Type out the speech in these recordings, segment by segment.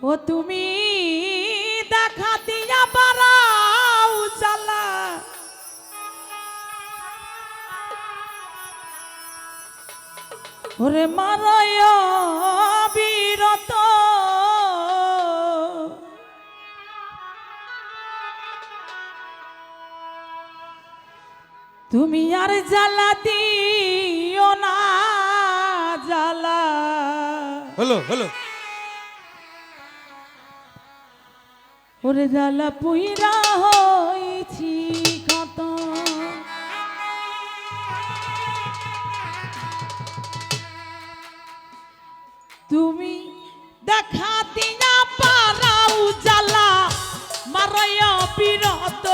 ও তুমি দেখা দিয়া বারাও জ্বালা, ওরে মারায় বিরত, তুমি আর জ্বালা দিও না জ্বালা। হলো হলো ওরে জ্বালা পুইরা হইছি কত, তুমি দেখা দিয়া পারাও জ্বালা মারায় বিরত,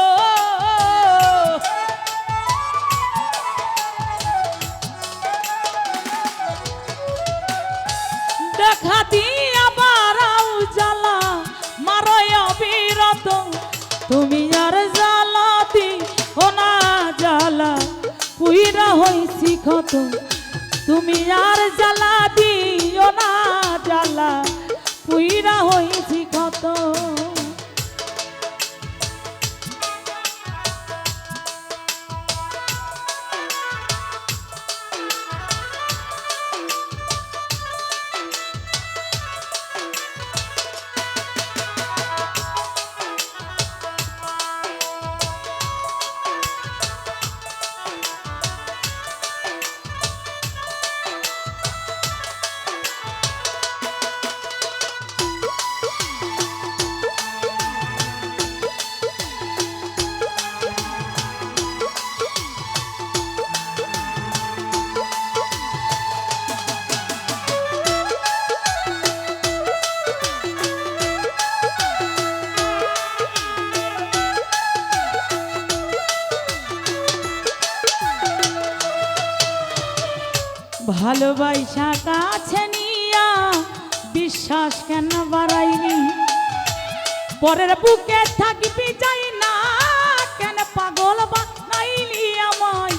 দেখা দিয়া বারাও জ্বালা মারায় বিরত, তুমি আর জ্বালা দিও না জ্বালা পুইরা হইছি কত, তুমি আর জ্বালা দিও না জ্বালা পুইরা হইছি কত। ভালোবাসা কাছে নিয়া বিশ্বাস কেন বাড়াইনি, পরের বুকে থাকবি যাই না, কেন পাগল বানাইলি আমায়,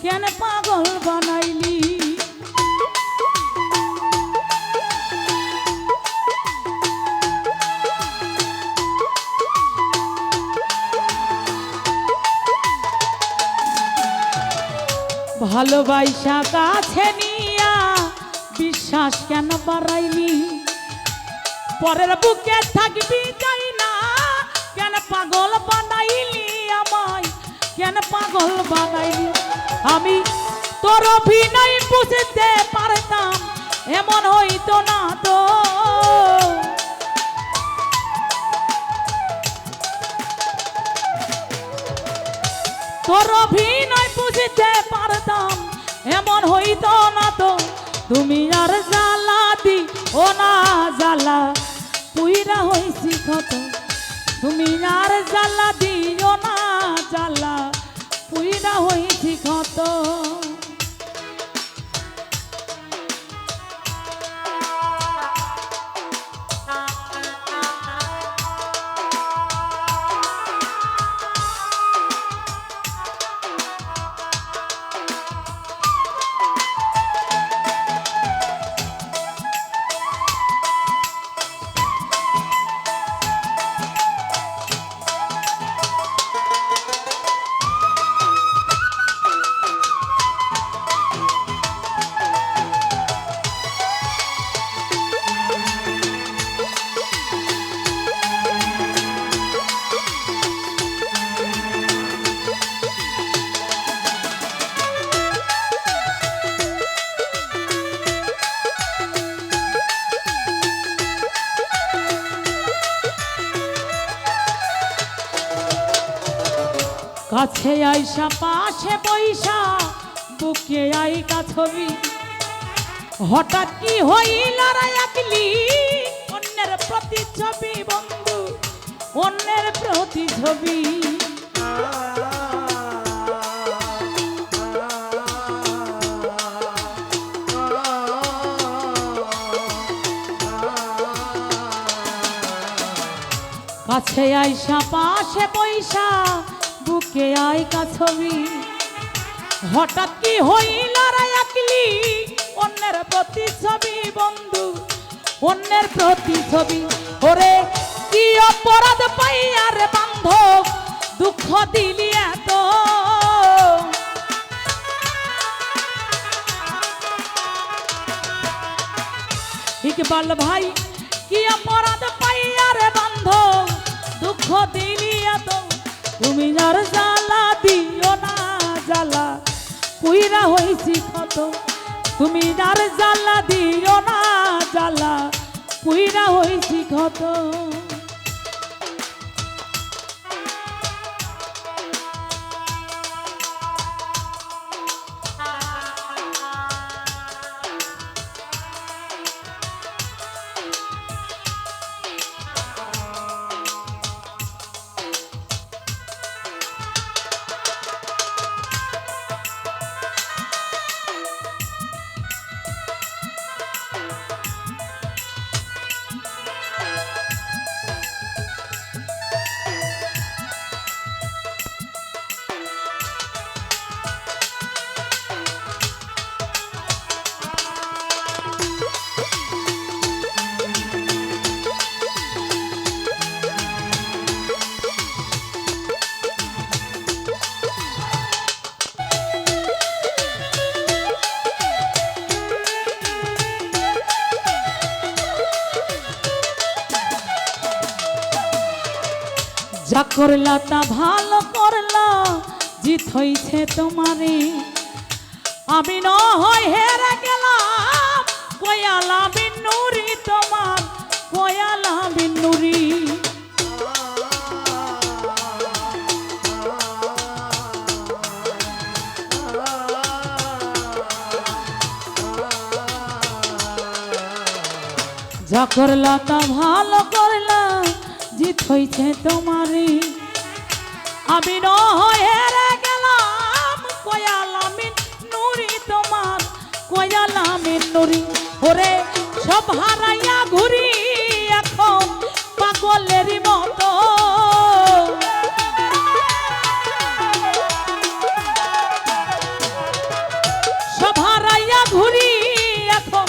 কেন পাগল বানাইলি। ভালোবাসা কাছে নিয়া বিশ্বাস কেন বাড়াইলি, পরের বুকে থাকবি যাই না, কেন পাগল বানাইলি আমায়, কেন পাগল বানাইলি। আমি তোর অভিনয় বুঝতে পারতাম এমন হইতো না তো, তোর অভিনয় বুঝতে পারতাম এমন হইতো না তো, তুমি আর জ্বালা দিও না জ্বালা পুইরা হইছি কত, তুমি আর জ্বালা দিও না জ্বালা পুইরা হইছি কত। কাছে আইসা পাশে বইসা বুকে আইকা ছবি, হঠাৎ কি হইল রে একলি, অন্যের প্রতিচ্ছবি বন্ধু, অন্যের প্রতিচ্ছবি। কাছে আইসা পাশে বইসা বুকে আইকা ছবি, হঠাৎ কি হইল রে একলি, অন্যের প্রতিচ্ছবি বন্ধু, অন্যের প্রতিচ্ছবি। ওরে কি অপরাধ পাইয়া রে বান্ধব দুঃখ দিলি এত ইকবাল ভাই কি অপরাধ পাইয়া রে বান্ধব দুঃখ দিলি এত তুমি আর জ্বালা দিও না জ্বালা পুইরা হইছি ক্ষত তুমি আর জ্বালা দিও না জ্বালা পুইরা হইছি ক্ষত যা করলা তা ভালো করলা জিত হইছে তোমারে আমি ন হয় হেরে গেলাম কয়ালা বিনুরি তোমার কয়ালা বিনুরি যা করলা তা ভালো করলা জিত হইছে তোমারে আমি ন হেরে গেলাম কয়ালামিন নুরি তোমার কয়ালামিন নুরি ওরে সব হারাইয়া ঘুরি এখন পাগলেরই মতো সব হারাইয়া ঘুরি এখন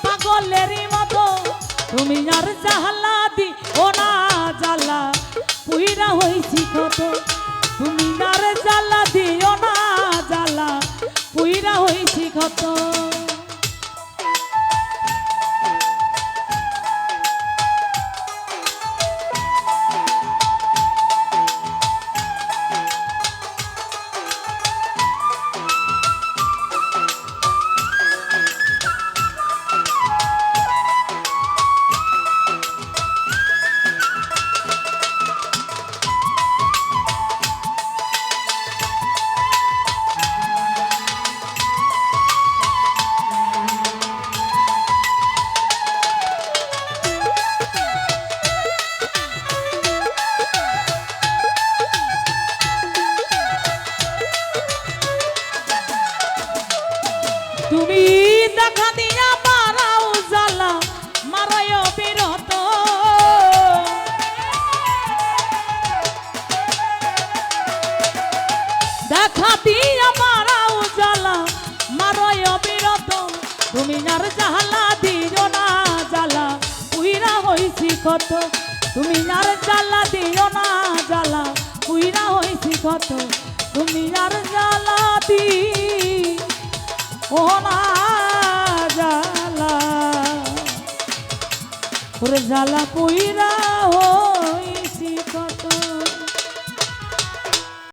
পাগলেরই মতো তুমি আর জাহালা দি ও না জ্বালা পুইরা হইছি কত তুমি আর জ্বালা দিও না জ্বালা পুইরা হইছি কত তুমি দেখা দিয়া মারাও জ্বালা মারায় বিরত দেখা দিয়া মারাও জ্বালা মারায় বিরত তুমি আর জ্বালা দিও না জ্বালা পুইরা হইছি কত তুমি আর জ্বালা দিও না জ্বালা পুইরা হইছি কত তুমি আর জ্বালা দি ও না জ্বালা ওরে জ্বালা পুইরা